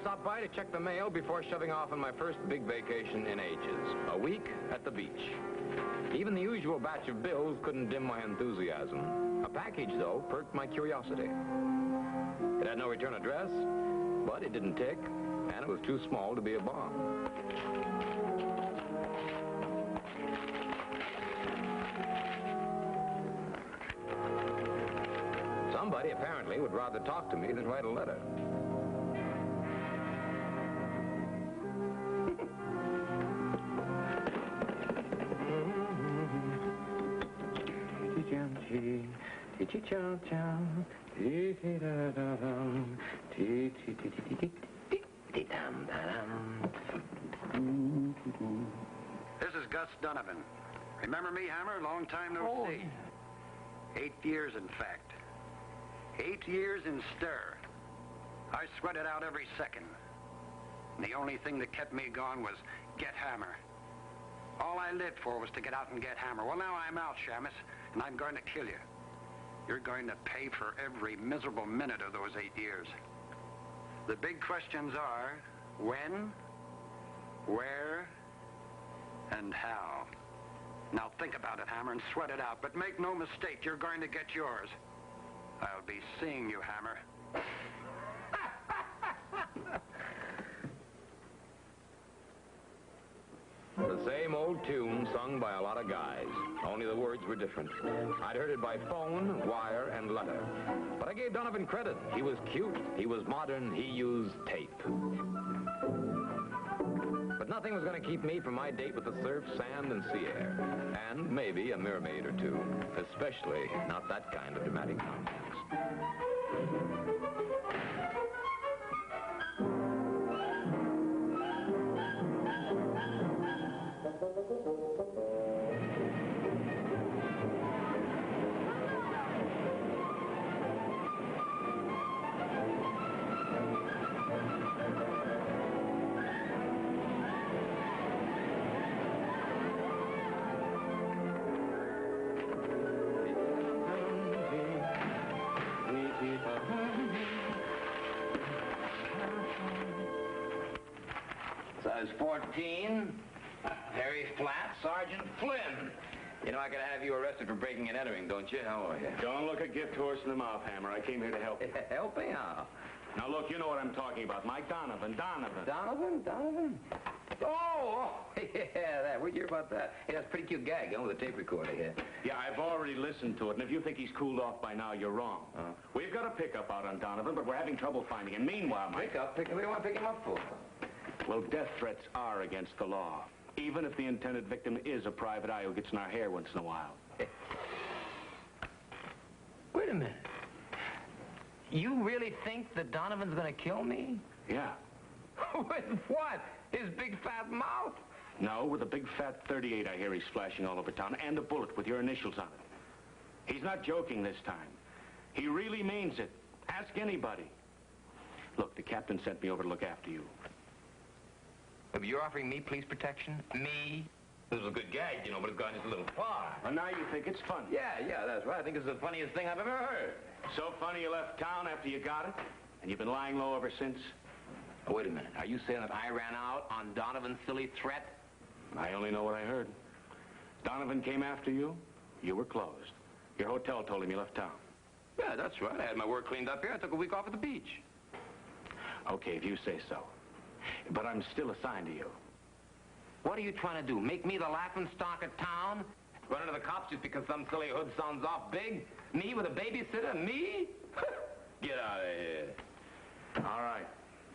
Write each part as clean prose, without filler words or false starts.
stopped by to check the mail before shoving off on my first big vacation in ages. A week at the beach. Even the usual batch of bills couldn't dim my enthusiasm. A package, though, perked my curiosity. It had no return address, but it didn't tick, and it was too small to be a bomb. Somebody apparently would rather talk to me than write a letter. This is Gus Donovan. Remember me, Hammer? Long time no see. 8 years, in fact. 8 years in stir. I sweated out every second. And the only thing that kept me going was get Hammer. All I lived for was to get out and get Hammer. Well, now I'm out, Shamus, and I'm going to kill you. You're going to pay for every miserable minute of those 8 years. The big questions are when, where, and how. Now think about it, Hammer, and sweat it out. But make no mistake, you're going to get yours. I'll be seeing you, Hammer. The same old tune sung by a lot of guys, only the words were different. I'd heard it by phone, wire, and letter. But I gave Donovan credit. He was cute, he was modern, he used tape. But nothing was going to keep me from my date with the surf, sand, and sea air. And maybe a mermaid or two. Especially not that kind of dramatic nonsense. Size 14, Harry Flat, Sergeant Flynn. You know, I could have you arrested for breaking and entering, don't you? How are you? Don't look a gift horse in the mouth, Hammer. I came here to help you. Help me out. Now, look, you know what I'm talking about. Mike Donovan. Donovan? Oh, yeah, that. Where'd you hear about that? Hey, that's a pretty cute gag, with a tape recorder here. Yeah, I've already listened to it, and if you think he's cooled off by now, you're wrong. We've got a pickup out on Donovan, but we're having trouble finding him. Meanwhile, Mike... Pickup? What do you want to pick him up for? Well, death threats are against the law, even if the intended victim is a private eye who gets in our hair once in a while. Wait a minute. You really think that Donovan's going to kill me? Yeah. With what? His big fat mouth? No, with a big fat 38 I hear he's flashing all over town, and a bullet with your initials on it. He's not joking this time. He really means it. Ask anybody. Look, the captain sent me over to look after you. You're offering me police protection? Me? This was a good gag, you know, but it's gone just a little far. Well, now you think it's funny. Yeah, that's right. I think it's the funniest thing I've ever heard. So funny you left town after you got it, and you've been lying low ever since? Oh, wait a minute. Are you saying that I ran out on Donovan's silly threat? I only know what I heard. Donovan came after you. You were closed. Your hotel told him you left town. Yeah, that's right. I had my work cleaned up here. I took a week off at the beach. Okay, if you say so. But I'm still assigned to you. What are you trying to do? Make me the laughingstock of town? Run into the cops just because some silly hood sounds off big? Me with a babysitter? Me? Get out of here. All right.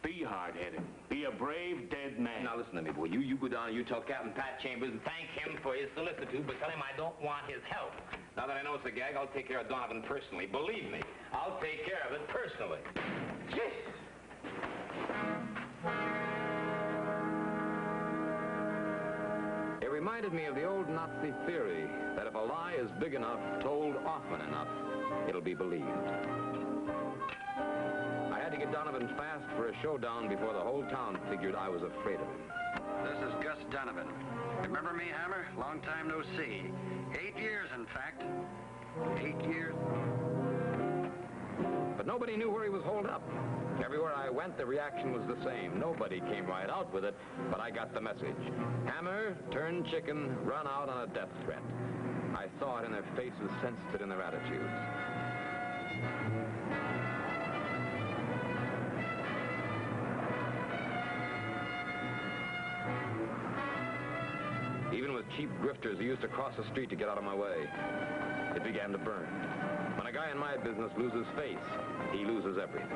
Be hard-headed. Be a brave, dead man. Now, listen to me, boy. You go down and you tell Captain Pat Chambers and thank him for his solicitude, but tell him I don't want his help. Now that I know it's a gag, I'll take care of Donovan personally. Believe me, I'll take care of it personally. It reminded me of the old Nazi theory that if a lie is big enough, told often enough, it'll be believed. I had to get Donovan fast for a showdown before the whole town figured I was afraid of him. This is Gus Donovan. Remember me, Hammer? Long time no see. 8 years, in fact. 8 years. But But nobody knew where he was holed up. Everywhere I went, the reaction was the same. Nobody came right out with it, but I got the message. Hammer, turn chicken, run out on a death threat. I saw it in their faces, sensed it in their attitudes. Even with cheap grifters who used to cross the street to get out of my way, it began to burn. When a guy in my business loses face, he loses everything.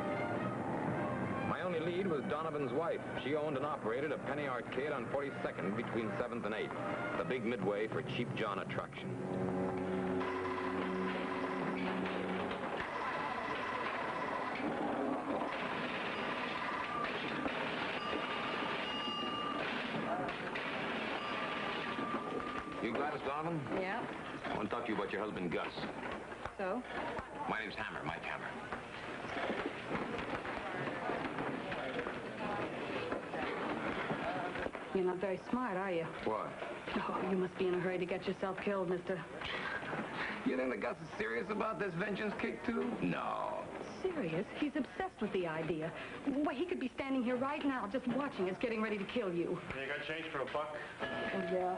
My only lead was Donovan's wife. She owned and operated a penny arcade on 42nd between 7th and 8th, the big midway for Cheap John attraction. You Gladys Donovan? Yeah. I want to talk to you about your husband, Gus. So? My name's Hammer, Mike Hammer. You're not very smart, are you? What? Oh, you must be in a hurry to get yourself killed, mister. You think that Gus is serious about this vengeance kick, too? No. Serious? He's obsessed with the idea. Why, he could be standing here right now just watching us getting ready to kill you. You got change for $1? Oh, yeah.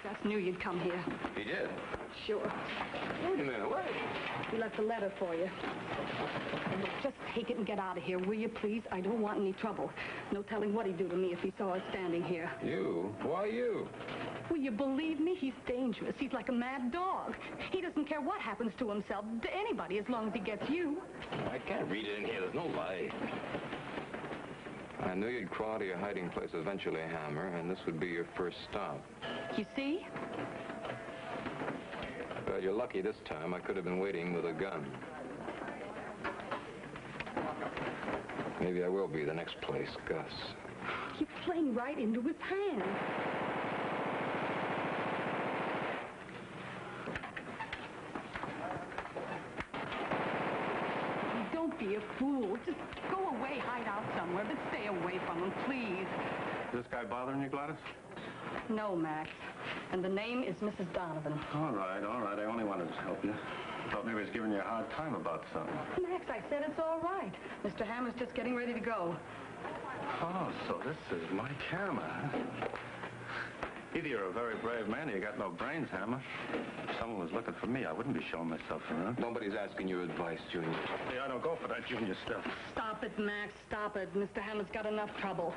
Gus knew you'd come here. He did? Sure. Wait a minute, wait. He left a letter for you. And look, just take it and get out of here, will you, please? I don't want any trouble. No telling what he'd do to me if he saw us standing here. You? Why you? Will you believe me? He's dangerous. He's like a mad dog. He doesn't care what happens to himself, to anybody, as long as he gets you. I can't read it in here. There's no light. I knew you'd crawl out of your hiding place eventually, Hammer, and this would be your first stop. You see? Well, you're lucky this time. I could have been waiting with a gun. Maybe I will be the next place, Gus. You're playing right into his hand. Don't be a fool. Just go away, hide out somewhere, but stay away from him, please. Is this guy bothering you, Gladys? No, Max. And the name is Mrs. Donovan. All right. I only wanted to help you. Thought maybe he was giving you a hard time about something. Max, I said it's all right. Mr. Hammer's just getting ready to go. Oh, so this is Mike Hammer, huh? Either you're a very brave man or you got no brains, Hammer. If someone was looking for me, I wouldn't be showing myself around. Nobody's asking your advice, Junior. Hey, I don't go for that junior stuff. Stop it, Max. Stop it. Mr. Hammer's got enough trouble.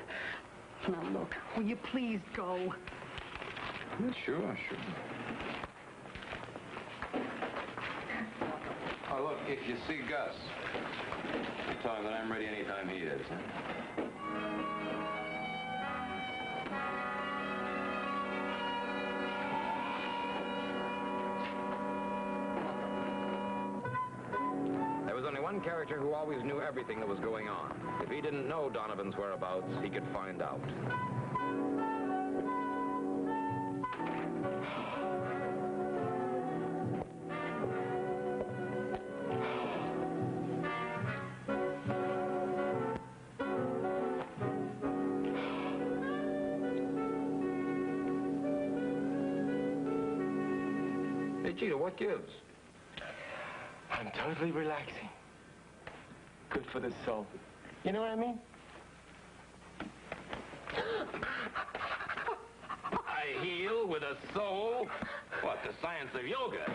Now, look, will you please go? Yeah, sure. Oh, look, if you see Gus, you tell him that I'm ready anytime he is, huh? There was only one character who always knew everything that was going on. If he didn't know Donovan's whereabouts, he could find out. Hey, Cheetah, what gives? I'm totally relaxing. Good for the soul. You know what I mean? I heal with a soul. What, the science of yoga?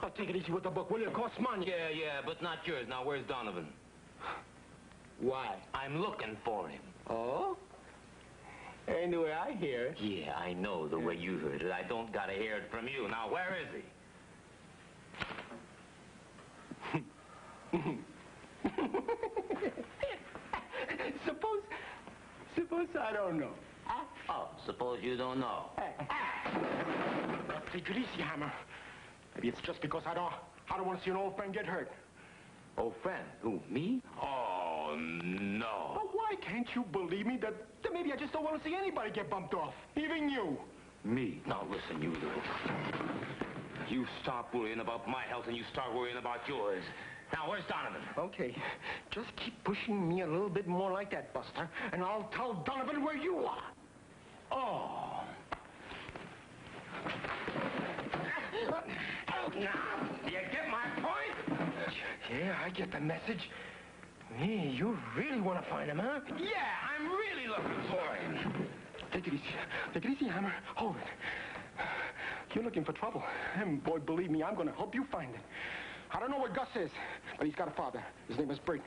Oh, take it easy with the book, will you? It costs money. Yeah, but not yours. Now, where's Donovan? Why? I'm looking for him. Oh? Ain't the way I hear it. Yeah, I know the way you heard it. I don't gotta hear it from you. Now, where is he? Suppose I don't know. Oh, suppose you don't know. Take it easy, Hammer. Maybe it's just because I don't want to see an old friend get hurt. Old friend? Who, me? Oh, no. But why can't you believe me that maybe I just don't want to see anybody get bumped off? Even you. Me? Now, listen, you little. You stop worrying about my health and you start worrying about yours. Now, where's Donovan? Okay, just keep pushing me a little bit more like that, Buster, and I'll tell Donovan where you are. Oh. Now, do you get my point? Yeah, I get the message. Hey, you really want to find him, huh? Yeah, I'm really looking for him. Take it easy. Take it easy, Hammer. Hold it. You're looking for trouble. And boy, believe me, I'm going to help you find it. I don't know where Gus is, but he's got a father. His name is Bert.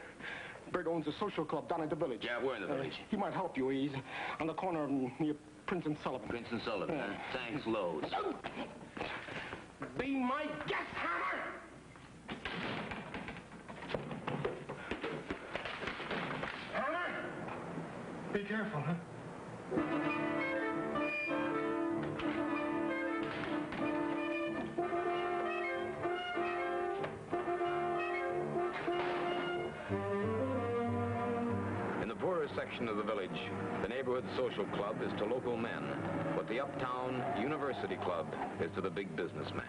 Bert owns a social club down in the village. Yeah, we're in the village. He might help you. He's on the corner near Prince and Sullivan. Prince and Sullivan, huh? Thanks loads. Be my guest, Hammer! Hammer! Be careful, huh? In the poorer section of the village, the neighborhood social club is to local men, what the uptown university club is to the big businessman.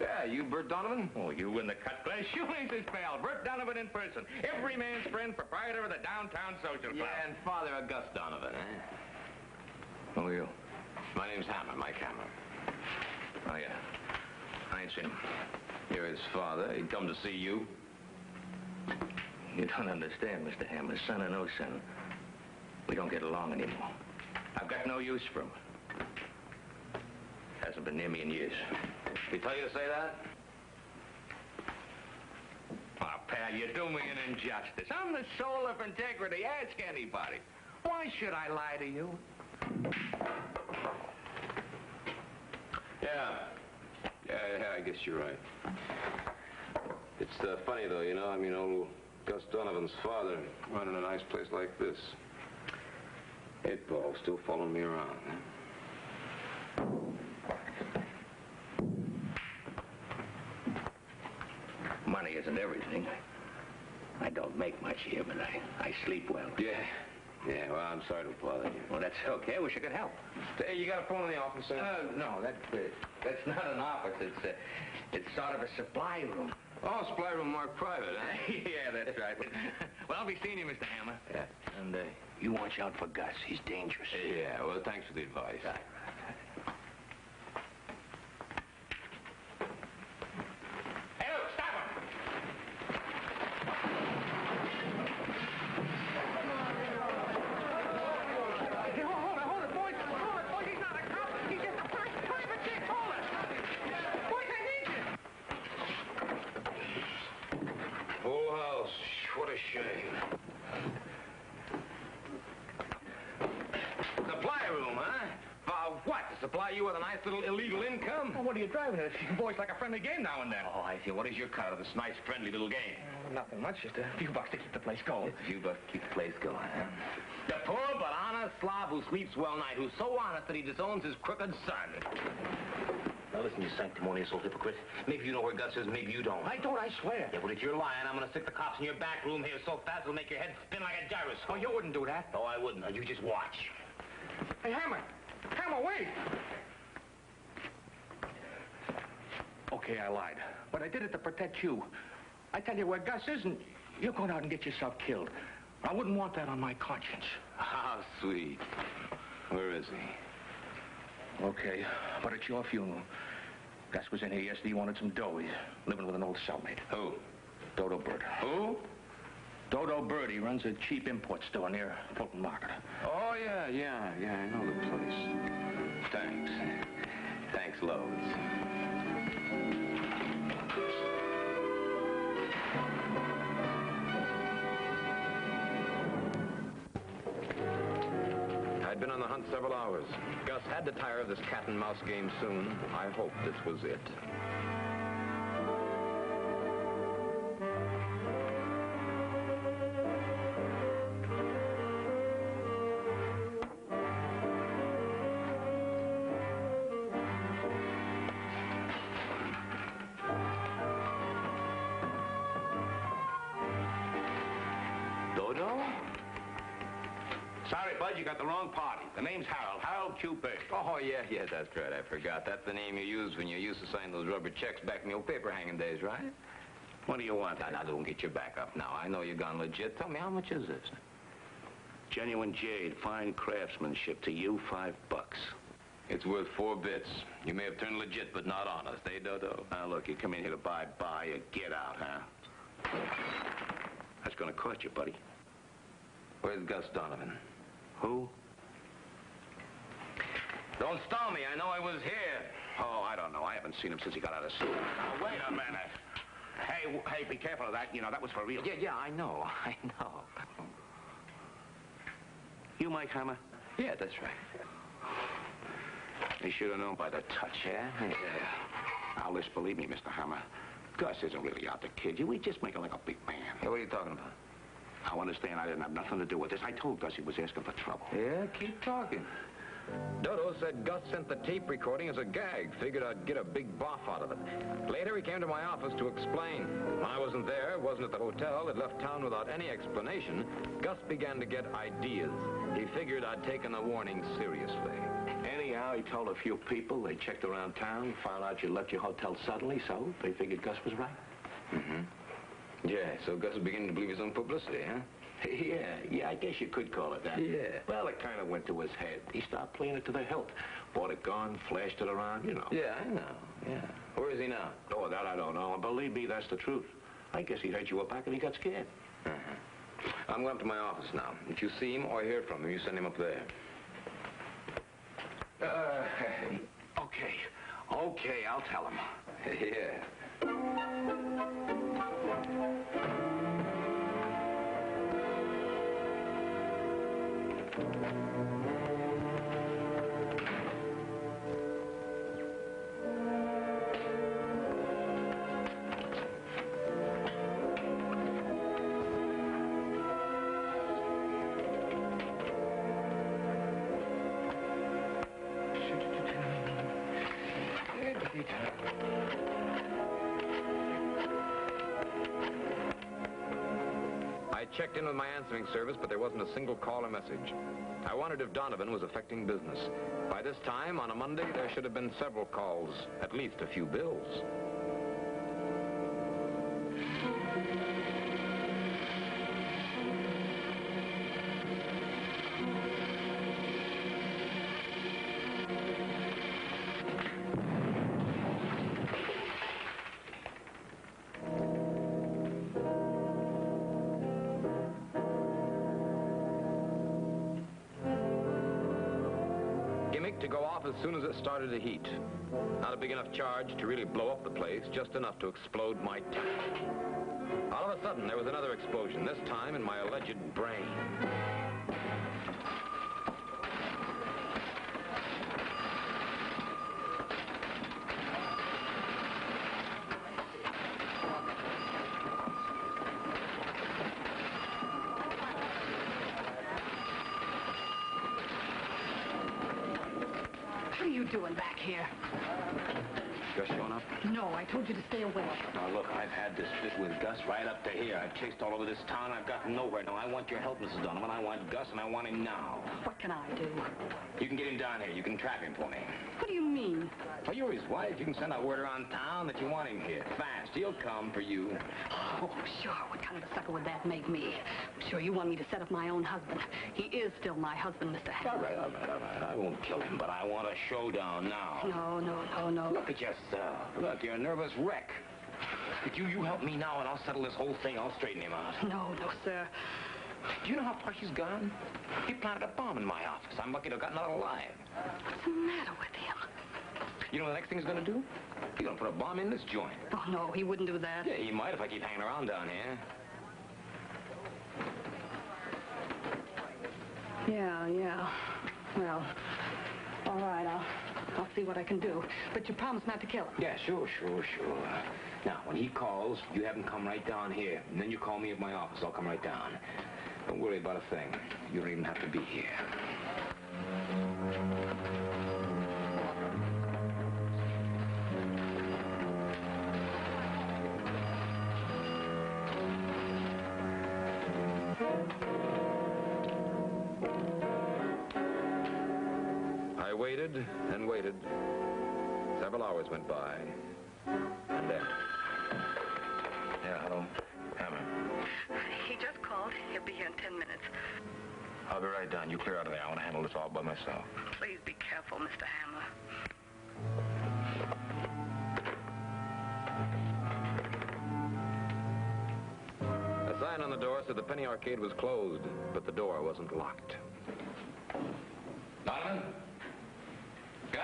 Yeah, you Bert Donovan? Oh, you in the cut place? You ain't his pal. Bert Donovan in person. Every man's friend, proprietor of the downtown social club. Yeah, and father of Gus Donovan, eh? Who are you? My name's Hammer, Mike Hammer. Oh, yeah. I ain't seen him. You're his father. He'd come to see you. You don't understand, Mr. Hammer. Son or no son, we don't get along anymore. I've got no use for him. Hasn't been near me in years. He tell you to say that? Oh, pal, you do me an injustice. I'm the soul of integrity. Ask anybody. Why should I lie to you? Yeah, I guess you're right. It's funny, though, you know? I mean, old Gus Donovan's father running a nice place like this. Eight ball still following me around, huh? Money isn't everything. I don't make much here, but I sleep well. Yeah, well, I'm sorry to bother you. Well, that's okay. I wish I could help. Hey, you got a phone in the office, sir? No, that's not an office. It's sort of a supply room. Oh, supply room marked private, huh? Yeah, that's right. Well, I'll be seeing you, Mr. Hammer. Yeah. And you watch out for Gus. He's dangerous. Yeah, well, thanks for the advice. Right. Hey, look, stop him! Hey, hold it, boys. Hold it, boys. He's not a cop. He's just a private dick. Hold it. Boys, I need you. Full house. What a shame. Supply room, huh? For what? To supply you with a nice little illegal income? Well, what are you driving at? Boys like a friendly game now and then. Oh, I see. What is your cut of this nice, friendly little game? Nothing much. Just a few bucks to keep the place going. Just a few bucks to keep the place going, huh? The poor but honest slob who sleeps well night, who's so honest that he disowns his crooked son. Now listen, you sanctimonious old hypocrite. Maybe you know where Gus is, maybe you don't. I don't, I swear. Yeah, well, if you're lying, I'm going to stick the cops in your back room here so fast it'll make your head spin like a gyroscope. Oh, you wouldn't do that. Oh, I wouldn't. Now, you just watch. Hey, Hammer! Hammer, wait! Okay, I lied. But I did it to protect you. I tell you where Gus isn't, you're going out and get yourself killed. I wouldn't want that on my conscience. How sweet. Where is he? Okay, but it's your funeral. Gus was in here yesterday. He wanted some dough. He's living with an old cellmate. Who? Dodo Bird. Who? Dodo Bird. He runs a cheap import store near Fulton Market. Oh, yeah, I know the place. Thanks. Thanks loads. I'd been on the hunt several hours. Gus had to tire of this cat and mouse game soon. I hoped this was it. Bud, you got the wrong party. The name's Harold. Harold Q. Big. Oh, yeah, that's right. I forgot. That's the name you used when you used to sign those rubber checks back in the old paper hanging days, right? What do you want? Now, don't get your back up now. I know you've gone legit. Tell me, how much is this? Genuine jade, fine craftsmanship. To you, $5. It's worth 4 bits. You may have turned legit, but not honest, eh, Dodo? Now, look, you come in here to buy or get out, huh? That's gonna cost you, buddy. Where's Gus Donovan? Who? Don't stall me. I know I was here. Oh, I don't know. I haven't seen him since he got out of school. Now, wait a minute. Hey, be careful of that. You know, that was for real. Yeah, I know. You Mike Hammer? Yeah, that's right. They should have known by the touch, Yeah? Now, listen, believe me, Mr. Hammer. Gus isn't really out to kid you. We just make him like a big man. Hey, what are you talking about? Now, understand, I didn't have nothing to do with this. I told Gus he was asking for trouble. Yeah, keep talking. Dodo said Gus sent the tape recording as a gag. Figured I'd get a big boff out of it. Later, he came to my office to explain. I wasn't there, wasn't at the hotel, had left town without any explanation. Gus began to get ideas. He figured I'd taken the warning seriously. Anyhow, he told a few people. They checked around town, found out you left your hotel suddenly, so they figured Gus was right. Mm-hmm. Yeah, so Gus is beginning to believe his own publicity, huh? Yeah, I guess you could call it that. Yeah. Well, it kind of went to his head. He started playing it to the hilt. Bought a gun, flashed it around, you know. Yeah, I know, yeah. Where is he now? Oh, that I don't know. And believe me, that's the truth. I guess he heard you were back and he got scared. Uh-huh. I'm going up to my office now. If you see him or hear from him, you send him up there. Okay, I'll tell him. Yeah. I checked in with my answering service, but there wasn't a single call or message. I wondered if Donovan was affecting business. By this time, on a Monday, there should have been several calls, at least a few bills. To go off as soon as it started to heat. Not a big enough charge to really blow up the place, just enough to explode my tank. All of a sudden, there was another explosion, this time in my alleged brain. What are you doing back here? Gus showing up? No, I told you to stay away. Now, look, I've had this fit with Gus right up to here. I've chased all over this town. I've gotten nowhere. Now, I want your help, Mrs. Donovan. I want Gus, and I want him now. What can I do? You can get him down here. You can trap him for me. What do you mean? Well, you're his wife. You can send out word around town that you want him here. Fast. He'll come for you. Oh, sure. What kind of a sucker would that make me? I'm sure you want me to set up my own husband. He is still my husband, Mr. All Hammond. right. I won't kill him, but I want a showdown now. No. Look at yourself. Look, you're a nervous wreck. But you help me now, and I'll settle this whole thing. I'll straighten him out. No, sir. Do you know how far she's gone? He planted a bomb in my office. I'm lucky to have gotten out alive. What's the matter with him? You know what the next thing he's going to do? He's going to put a bomb in this joint. Oh, no, he wouldn't do that. Yeah, he might if I keep hanging around down here. Yeah. Well, all right, I'll see what I can do. But you promise not to kill him. Yeah, sure. Now, when he calls, you have him come right down here. And then you call me at my office. I'll come right down. Don't worry about a thing. You don't even have to be here. waited and waited. Several hours went by. And then... Yeah, hello. Hammer. He just called. He'll be here in 10 minutes. I'll be right down. You clear out of there. I want to handle this all by myself. Please be careful, Mr. Hammer. A sign on the door said the penny arcade was closed, but the door wasn't locked. Donovan? Gus?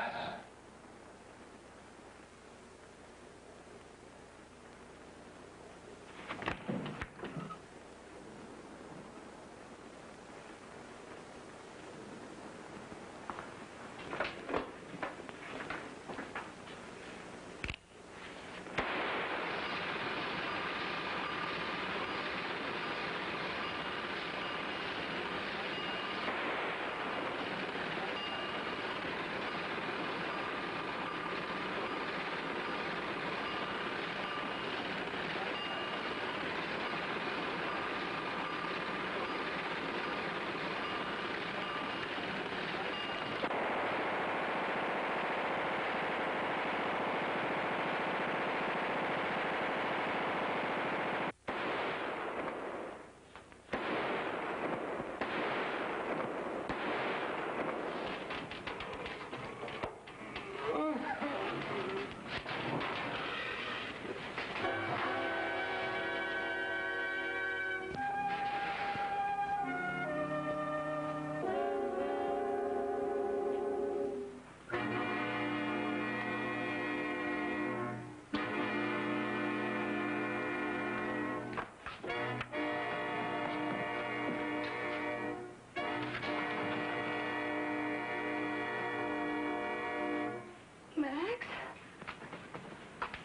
Max?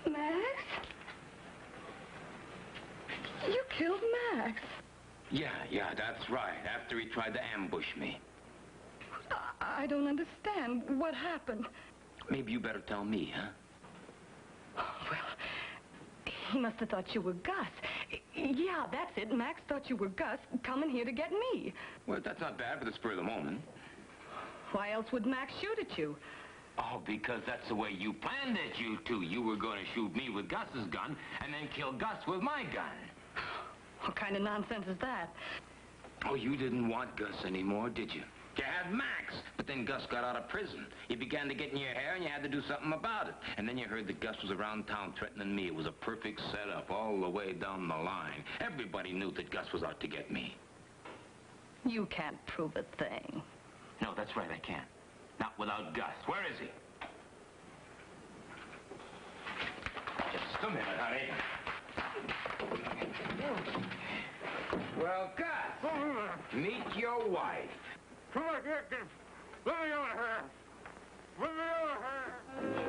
Max? You killed Max. Yeah, that's right. After he tried to ambush me. I don't understand. What happened? Maybe you better tell me, huh? Well, he must have thought you were Gus. Yeah, that's it. Max thought you were Gus coming here to get me. Well, that's not bad for the spur of the moment. Why else would Max shoot at you? Oh, because that's the way you planned it, you two. You were going to shoot me with Gus's gun and then kill Gus with my gun. What kind of nonsense is that? Oh, you didn't want Gus anymore, did you? You had Max, but then Gus got out of prison. You began to get in your hair, and you had to do something about it. And then you heard that Gus was around town threatening me. It was a perfect setup all the way down the line. Everybody knew that Gus was out to get me. You can't prove a thing. No, that's right, I can't. Not without Gus. Where is he? Just a minute, honey. Well, Gus, meet your wife.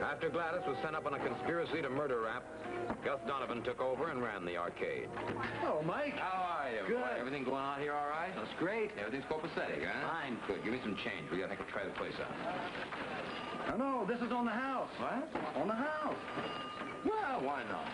After Gladys was sent up on a conspiracy to murder rap, Gus Donovan took over and ran the arcade. Oh, Mike. How are you? Good. Boy? Everything going on here all right? That's great. Everything's copacetic, huh? Fine. Good. Give me some change. We gotta try the place out. No, this is on the house. What? On the house. Well, why not?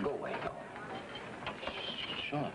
Go away, go. Sure.